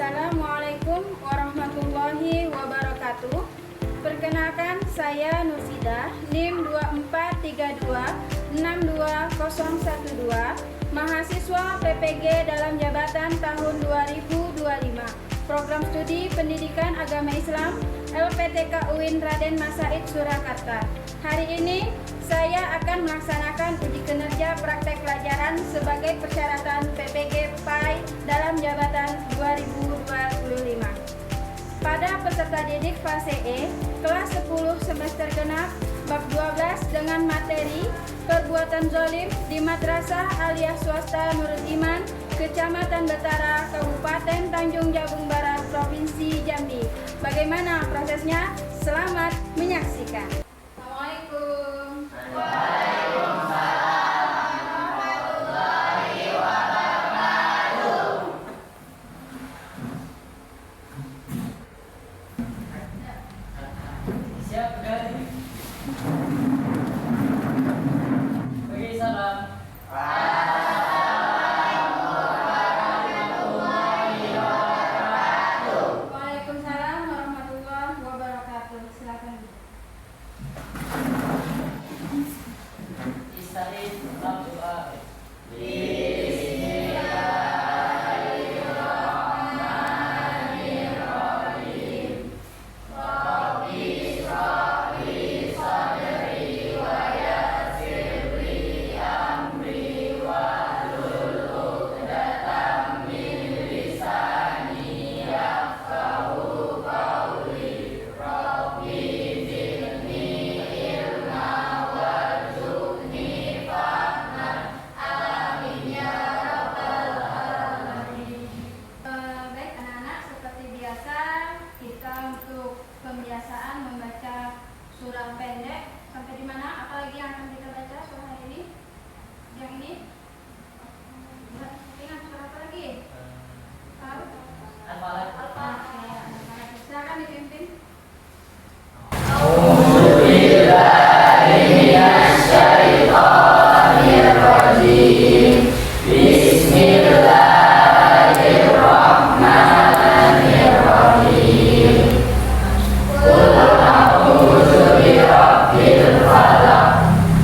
Assalamualaikum warahmatullahi wabarakatuh. Perkenalkan, saya Nursida, NIM 2432620112, mahasiswa PPG dalam jabatan tahun 2025, Program Studi Pendidikan Agama Islam LPTK UIN Raden Masaid Surakarta. Hari ini saya akan melaksanakan uji kinerja praktek pelajaran sebagai persyaratan PPG PAI dalam jabatan 2025. Pada peserta didik fase E, kelas 10 semester genap, bab 12 dengan materi perbuatan zalim di Madrasah Aliyah Swasta Nurul Iman, Kecamatan Betara, Kabupaten Tanjung Jabung Barat, Provinsi Jambi. Bagaimana prosesnya? Selamat menyaksikan. Assalamualaikum. Siap, guys. Bagi salam. Waalaikumsalam warahmatullahi wabarakatuh. Silakan. Ista'in doa. Baik anak-anak, seperti biasa kita untuk pembiasaan membaca surah pendek sampai di mana? Apalagi yang akan kita baca surah hari ini? Yang ini? Ingat surah apa lagi? Al-Falaq. Silakan dipimpin.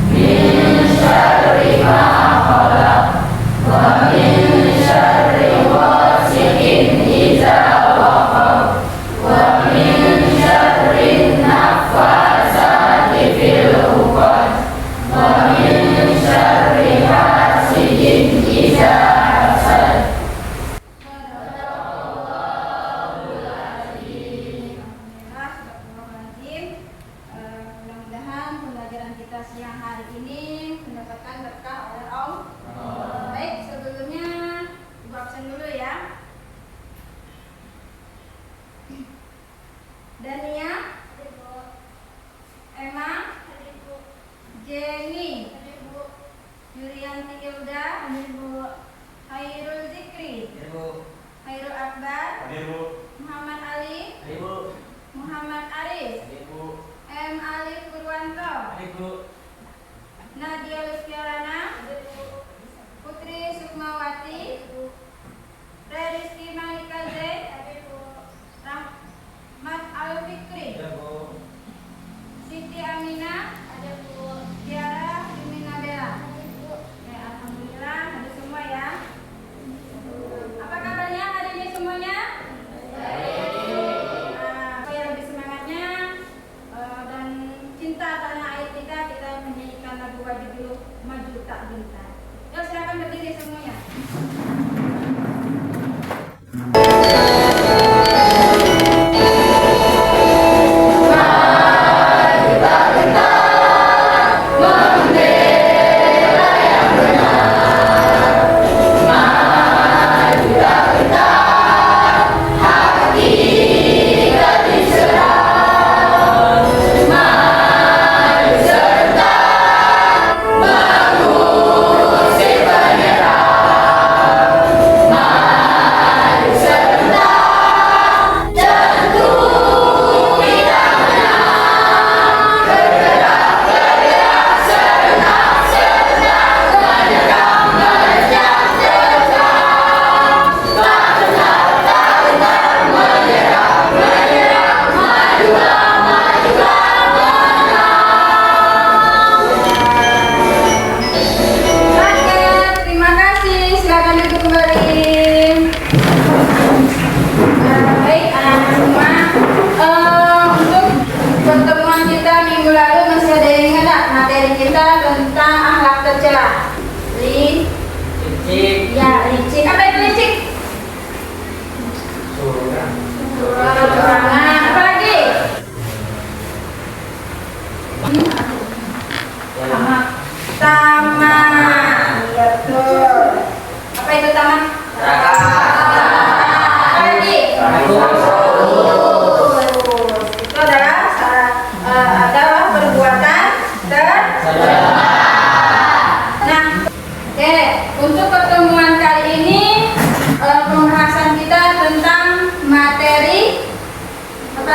Min syarri ma khalaq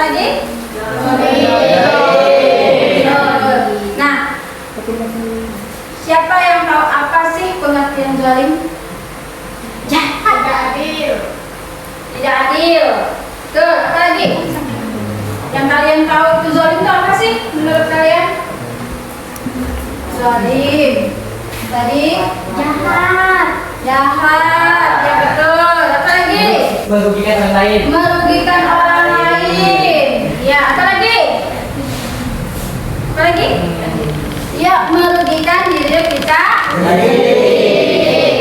lagi? Nah, siapa yang tahu apa sih pengertian zalim? Jahat. Tidak adil. Tidak adil. Tuh, apa lagi? Yang kalian tahu itu zalim itu apa sih menurut kalian? Zalim. Tadi jahat. Jahat. Ya betul. Apa lagi? Merugikan orang lain. Merugikan orang lain. Ya, apa lagi? Apa lagi? Ya, merugikan diri kita sendiri.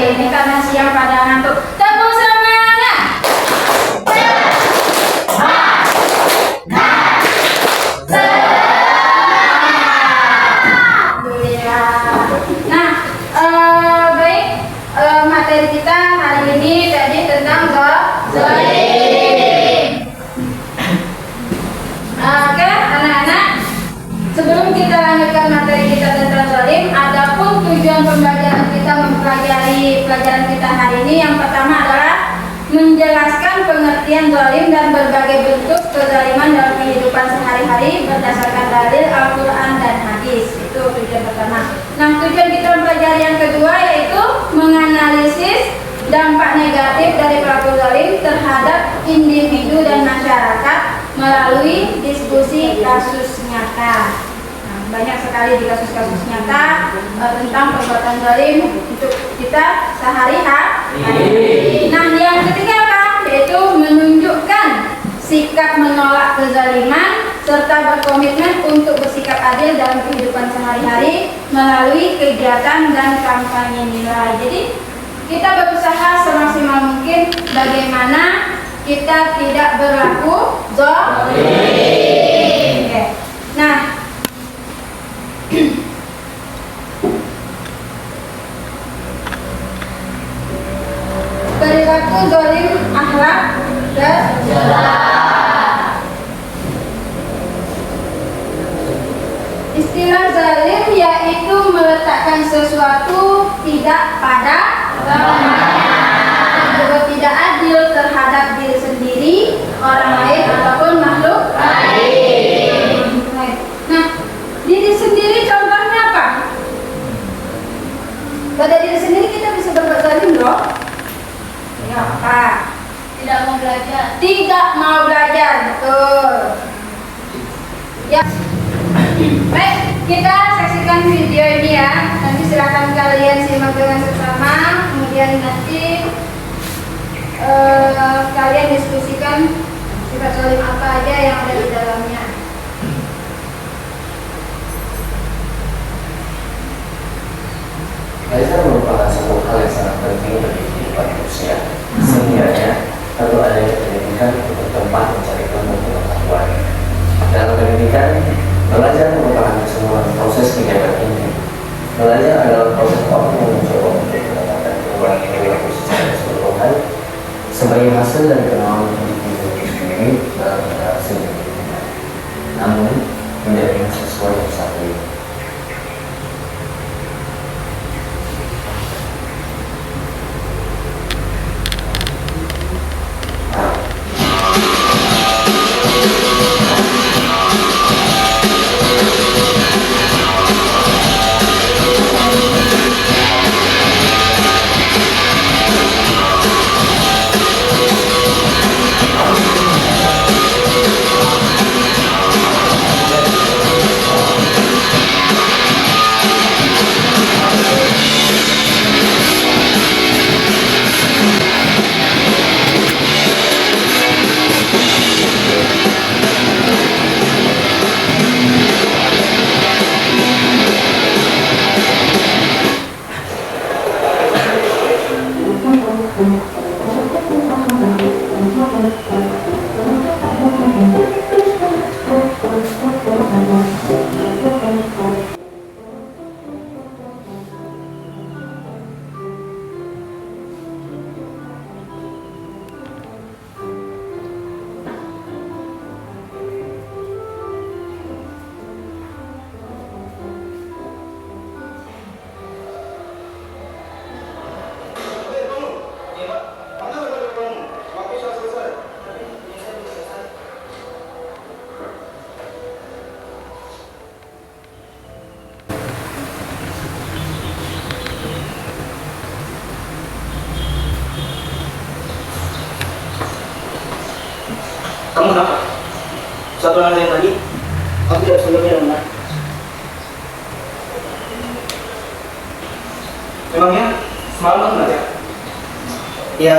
Ini karena siang pada ngantuk. Tepuk semangat. Nah, baik, materi kita hari ini tadi tentang zalim. Oke, anak-anak, sebelum kita lanjutkan materi kita tentang zalim, adapun tujuan pembelajaran kita mempelajari pelajaran kita hari ini yang pertama adalah menjelaskan pengertian zalim dan berbagai bentuk kezaliman dalam kehidupan sehari-hari berdasarkan dalil Al-Quran dan hadis. Itu tujuan pertama. Nah, tujuan kita mempelajari yang kedua yaitu menganalisis dampak negatif dari pelaku zalim terhadap individu dan masyarakat melalui diskusi kasus nyata. Nah, banyak sekali di kasus-kasus nyata tentang perbuatan zalim untuk kita sehari-hari. Nah, yang ketiga apa? Yaitu menunjukkan sikap menolak kezaliman serta berkomitmen untuk bersikap adil dalam kehidupan sehari-hari melalui kegiatan dan kampanye nilai. Jadi kita berusaha semaksimal mungkin bagaimana kita tidak berlaku zalim. Oke. Nah, perilaku zalim akhlak tercela. Istilah zalim yaitu meletakkan sesuatu tidak pada tempatnya, juga tidak adil terhadap diri sendiri, orang lain ataupun makhluk lain. Nah, diri sendiri contohnya apa? Pada diri sendiri kita bisa berbuat zalim loh. Ya apa? Tidak mau belajar. Tidak mau belajar, betul. Ya. Baik, kita saksikan video ini ya. Nanti silakan kalian simak dengan seksama. Kemudian nanti kalian diskusikan sifat zalim apa aja yang ada di dalamnya. Belajar merupakan satu hal yang sangat penting bagi kehidupan manusia. Setidaknya perlu adanya pendidikan untuk tempat mencari ilmu pengetahuan. Dalam pendidikan, belajar merupakan keseluruhan proses kegiatan ini. Belajar adalah proses waktu yang mencoba untuk mendapatkan mengurangi perilaku secara keseluruhan sebagai hasil dari kenalan individu itu sendiri dalam interaksi dengan lingkungan. Namun, menjadi sesuai yang satu ini. Kamu kenapa? Suatu hal yang tadi, aku tidak sebelumnya benar. Memangnya semalam kamu belajar? Ya,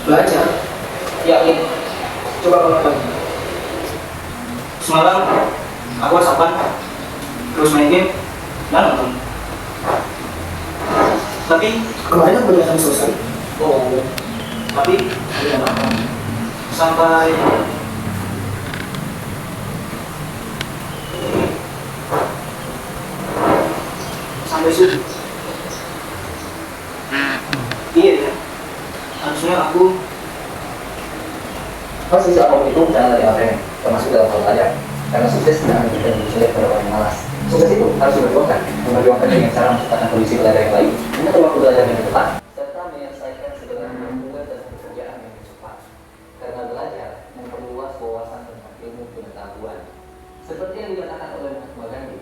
belajar. Yakin. Coba kamu tahu. Semalam aku whatsappan, terus main game, dan nonton. Tapi kemarin aku udah selesai. Oh, tapi tidak makan. Sampai subuh. Iya ya. Harusnya aku Proses apapun itu jangan lari apa termasuk dalam hal belajar. Karena sukses tidak hanya kita menjadi pada orang yang malas. Sukses itu harus memperjuangkan dengan cara menciptakan kondisi belajar yang baik, mengatur waktu belajar yang tepat, serta menyelesaikan segala tugas dan pekerjaan yang cepat. Karena belajar memperluas wawasan tentang ilmu pengetahuan. Seperti yang dikatakan oleh Mahatma Gandhi,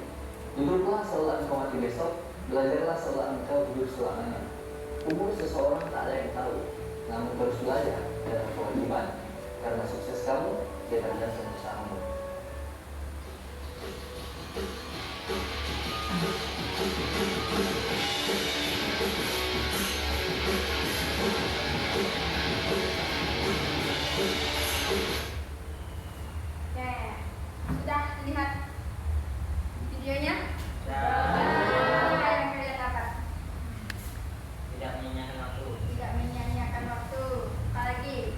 duduklah seolah engkau mati besok, belajarlah seolah engkau hidup selamanya. Umur seseorang tak ada yang tahu, namun terus belajar adalah kewajiban. Karena sukses kamu, dia tergantung usahamu. Sudah lihat videonya? Yang kalian dapat? Tidak menyanyikan waktu. Tidak menyanyiakan waktu. Apa lagi?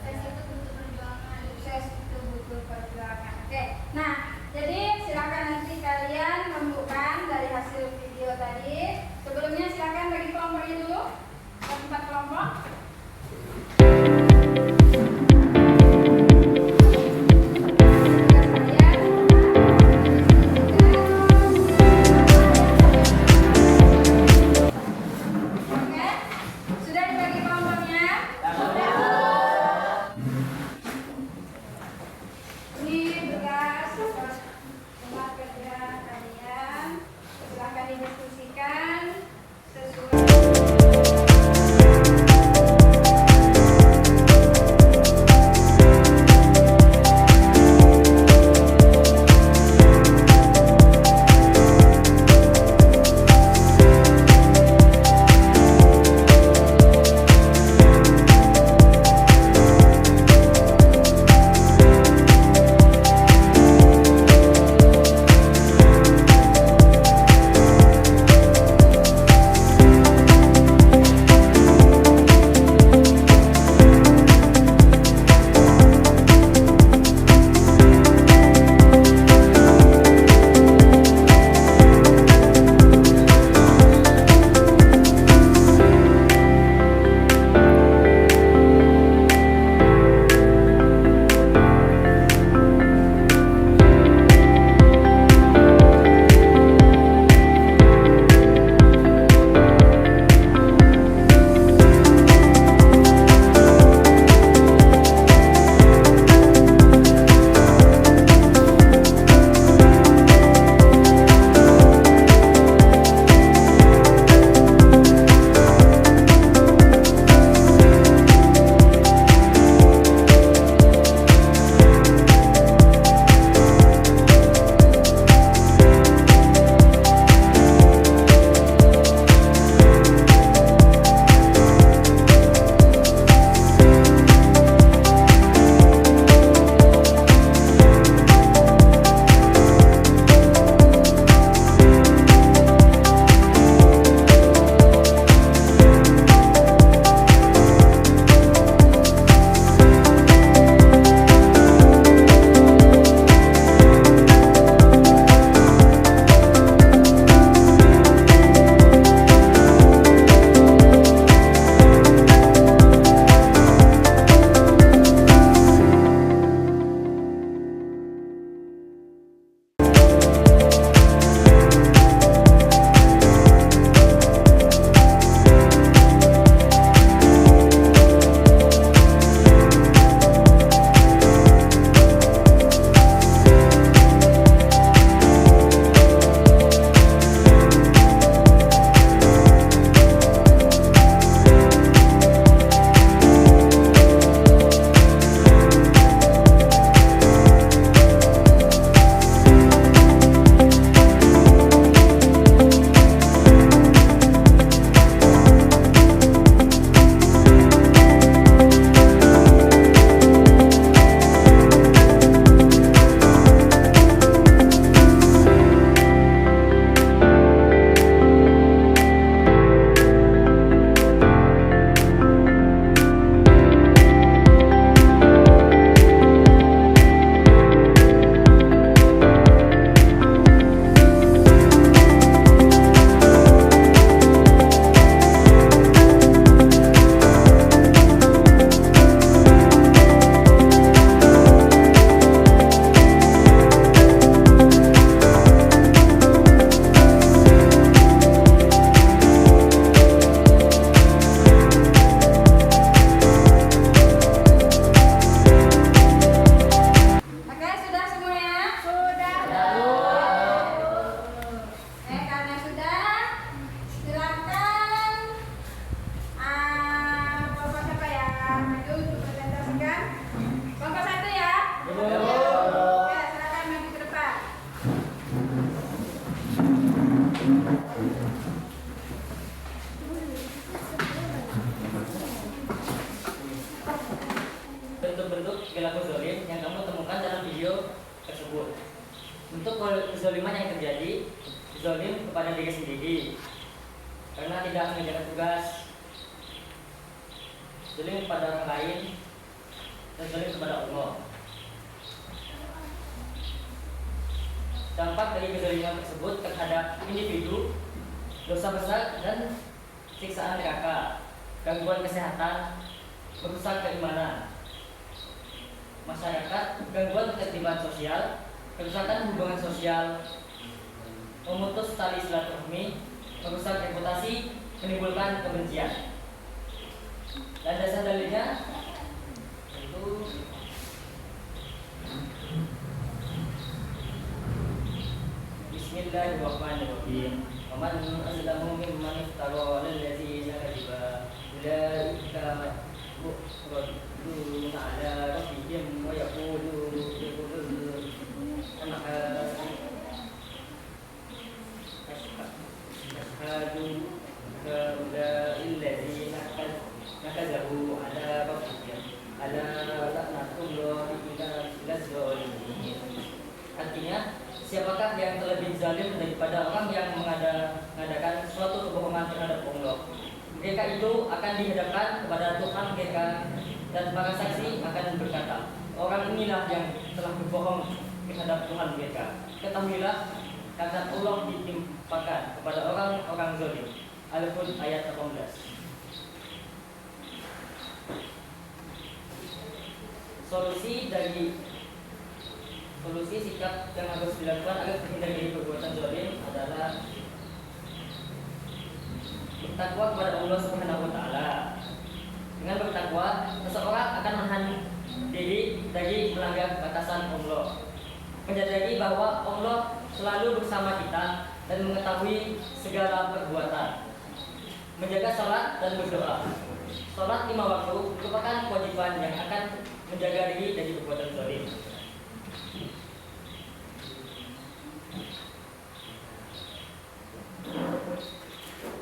Sesi bentuk-bentuk perilaku zalim yang kamu temukan dalam video tersebut. Untuk kezaliman yang terjadi, zalim kepada diri sendiri karena tidak mengerjakan tugas, zalim kepada orang lain, dan zalim kepada Allah. Dampak dari kezaliman tersebut terhadap individu, dosa besar dan siksaan neraka, gangguan kesehatan, merusak keimanan masyarakat, gangguan ketertiban sosial, kerusakan hubungan sosial, memutus tali silaturahmi, merusak reputasi, menimbulkan kebencian. Dan dasar dalilnya itu Bismillahirrahmanirrahim. Waman azlamu mimman iftara 'alal ladzina kadiba ulaika mu'raduna 'ala rabbihim wa yaquluna ashhadu haula'il ladzina kadzabu 'ala rabbihim ala la'natullahi 'alal zalimin. Artinya, siapakah yang terlebih zalim daripada orang yang mengadakan suatu kebohongan terhadap Allah? Mereka itu akan dihadapkan kepada Tuhan mereka, dan para saksi akan berkata, orang inilah yang telah berbohong terhadap Tuhan mereka. Ketahuilah, kata Allah ditimpakan kepada orang-orang zalim. Al-Hud ayat 18. Solusi sikap yang harus dilakukan agar terhindar dari perbuatan zalim adalah bertakwa kepada Allah Subhanahu wa taala. Dengan bertakwa, seseorang akan menahan diri dari melanggar batasan Allah, menyadari bahwa Allah selalu bersama kita dan mengetahui segala perbuatan, menjaga salat dan berdoa. Salat 5 waktu merupakan kewajiban yang akan menjaga diri dari perbuatan zalim.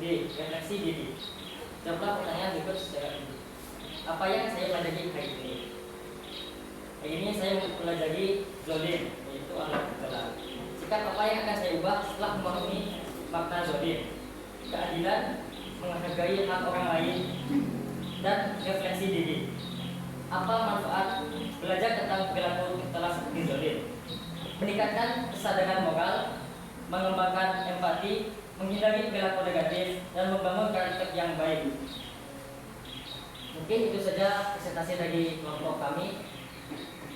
Refleksi diri. Jawablah pertanyaan berikut secara rinci. Apa yang saya pelajari hari ini? Hari ini saya mempelajari zalim, yaitu ahlak kalam. Sikap apa yang akan saya ubah setelah memahami makna zalim? Keadilan, menghargai hak orang lain, dan refleksi diri. Apa manfaat belajar tentang perilaku telah seperti zalim? Meningkatkan kesadaran moral, mengembangkan empati, menghindari perilaku negatif, dan membangun karakter yang baik. Mungkin itu saja presentasi dari kelompok kami.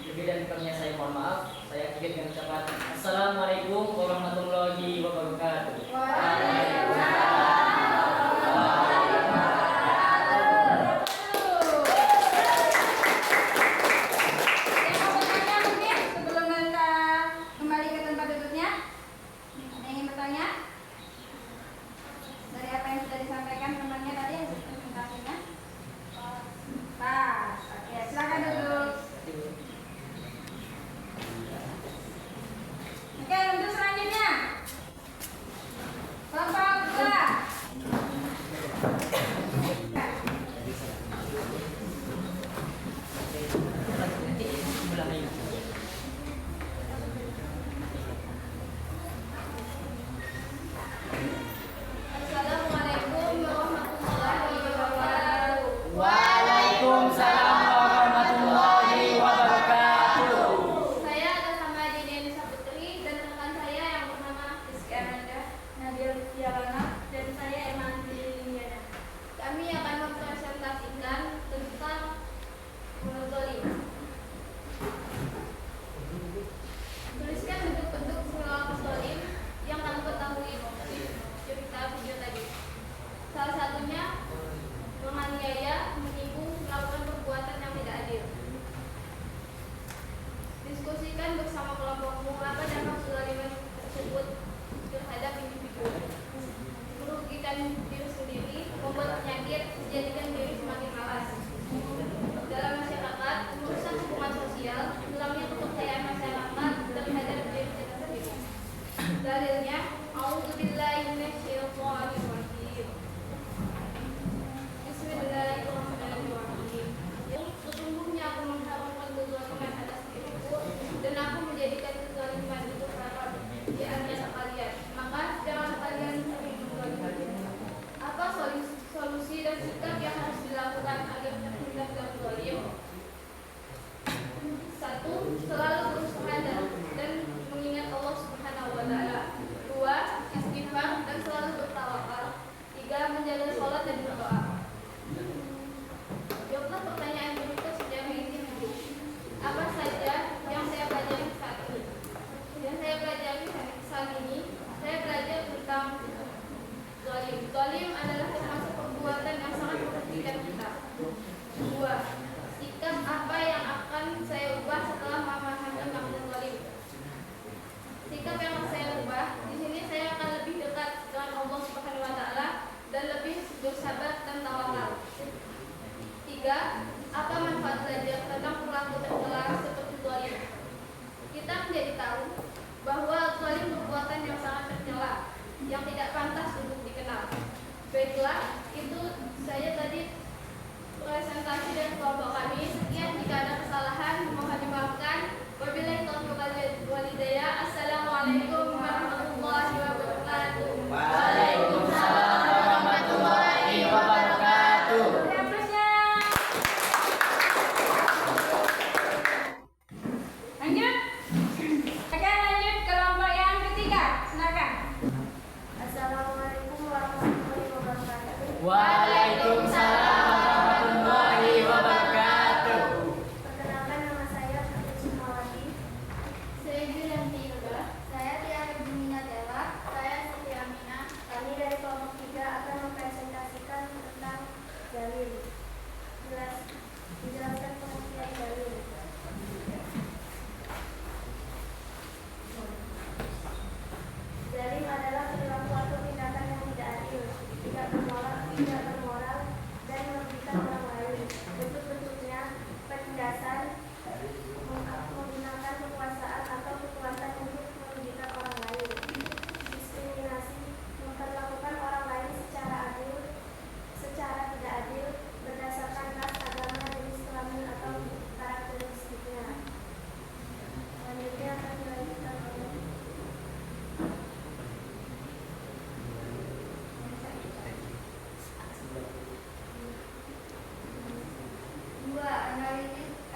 Lebih dan kurangnya saya mohon maaf. Saya akhiri dengan ucapan Assalamualaikum warahmatullahi wabarakatuh. Dari apa yang sudah disampaikan temannya tadi hasil presentasinya? Pas, oke, silakan duduk. Oke, untuk selanjutnya kelompok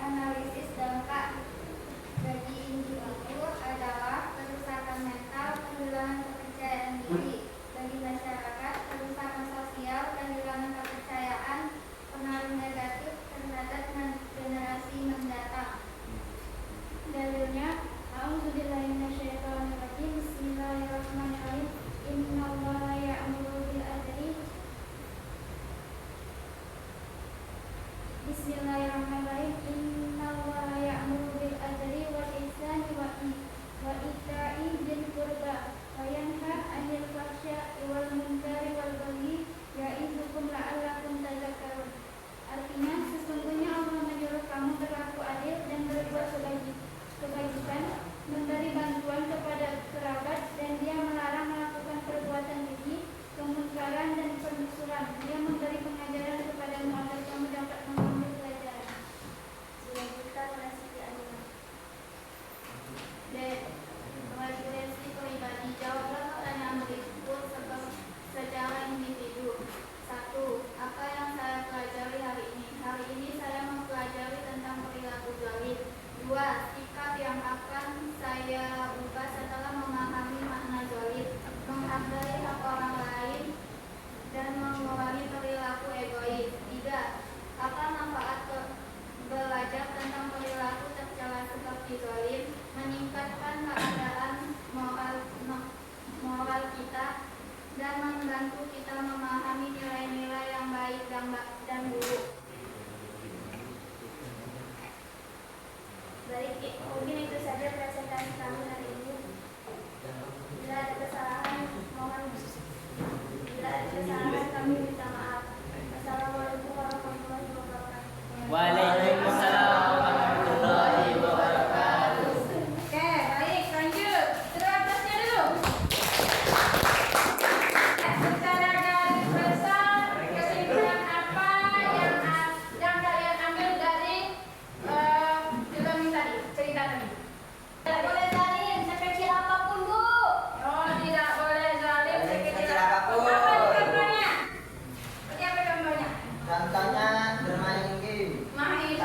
Analisis dampak bagi individu adalah kerusakan mental, kehilangan kepercayaan diri. Bagi masyarakat, kerusakan sosial, kehilangan kepercayaan, pengaruh negatif terhadap generasi mendatang. Dalilnya, A'udzubillahiminasyaitonirrajim. Bismillahirrahmanirrahim. Innallaha ya'muru bil adli. Bismillahirrahmanirrahim. Innallaha ya'muru bil adli wal ihsani wa ita'i dzil qurba wa yanha 'anil fahsya'i wal munkari wal baghi ya'idukum la'allakum tadhakkarun. Artinya, sesungguhnya Allah menyuruh kamu berlaku adil dan berbuat kebajikan, memberi bantuan kepada kerabat, dan Dia melarang melakukan perbuatan keji, kemungkaran dan permusuhan. Dia memberi pengajaran kepadamu agar kamu dapat mengambil pelajaran. Dilanjutkan oleh Siti Aminah. D. Referensi pribadi. Jawablah pertanyaan berikut secara individu. 1. Apa yang saya pelajari hari ini? Hari ini saya mempelajari tentang perilaku zalim. 2. Sikap yang akan saya ubah setelah memahami makna zalim, menghargai hak orang lain, dan mengurangi perilaku egois. 3. Apa manfaat belajar tentang perilaku tercela seperti zalim? Meningkatkan keadaan moral kita dan membantu kita memahami nilai-nilai yang baik dan buruk. Baik, mungkin itu saja presentasi kami hari ini. Bila ada kesalahan, kami minta maaf. Assalamualaikum warahmatullahi wabarakatuh. Waalaikumsalam warahmatullahi wabarakatuh. Oke, baik, lanjut. Terapasnya dulu. Secara garis besar, kesimpulan apa yang kalian ambil dari film tadi, cerita tadi? Tidak boleh zalim sekecil apapun, Bu. Oh, tidak boleh zalim sekecil apapun. Apa contohnya? Seperti apa contohnya? Contohnya bermain game. Main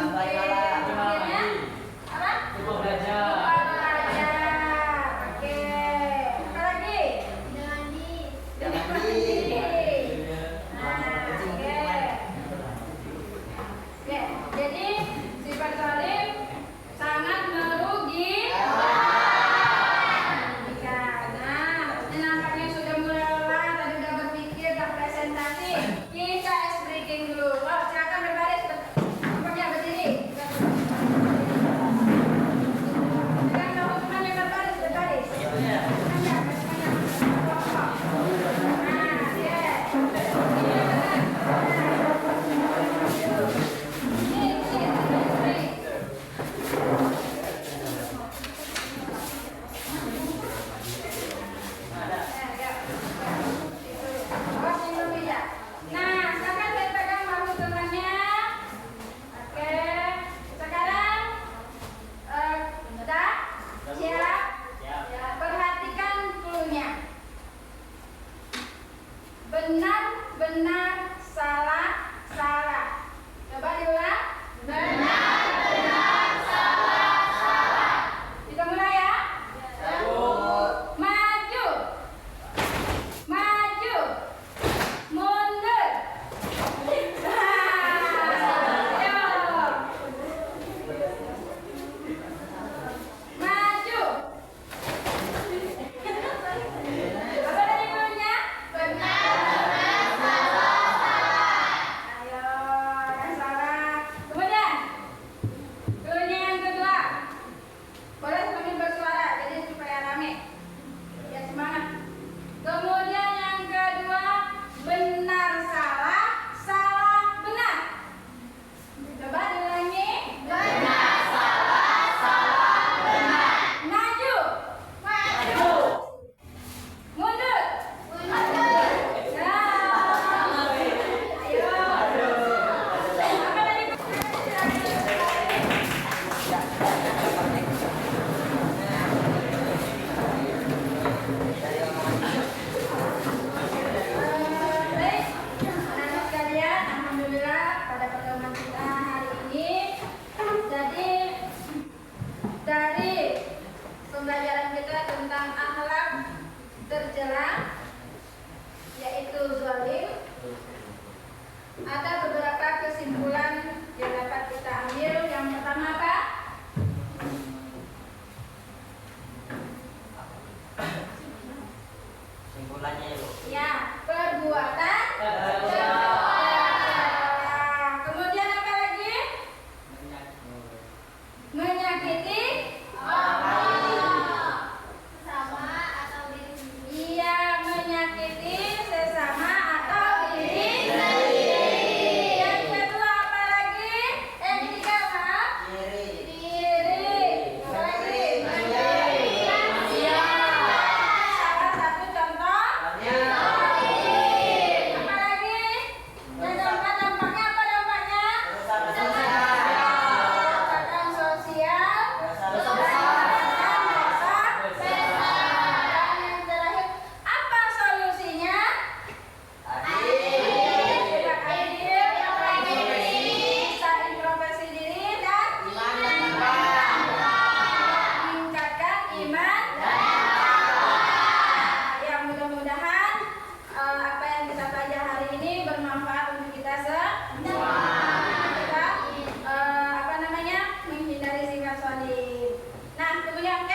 tercela, yaitu zalim. Ada beberapa kesimpulan yang dapat kita ambil. Yang pertama apa? Simpulannya ya, Bu. Ya, perbuatan tercela. Kemudian apa lagi? Menyakiti Sesama atau diri sendiri. Iya, menyakiti sesama atau diri sendiri. Yang kedua apa lagi? Yang ketiga apa? Diri. Apa lagi? Iya. Salah satu contoh. Apa lagi? Dan dampaknya apa dampaknya? Kerusakan sosial. Dan yang terakhir, apa solusinya? Bersikap adil, bisa introspeksi diri dan meningkatkan iman. Ya, mudah-mudahan apa yang kita pelajari hari ini bermanfaat untuk kita semua. Kita menghindari sikap zalim. Nah, kemudian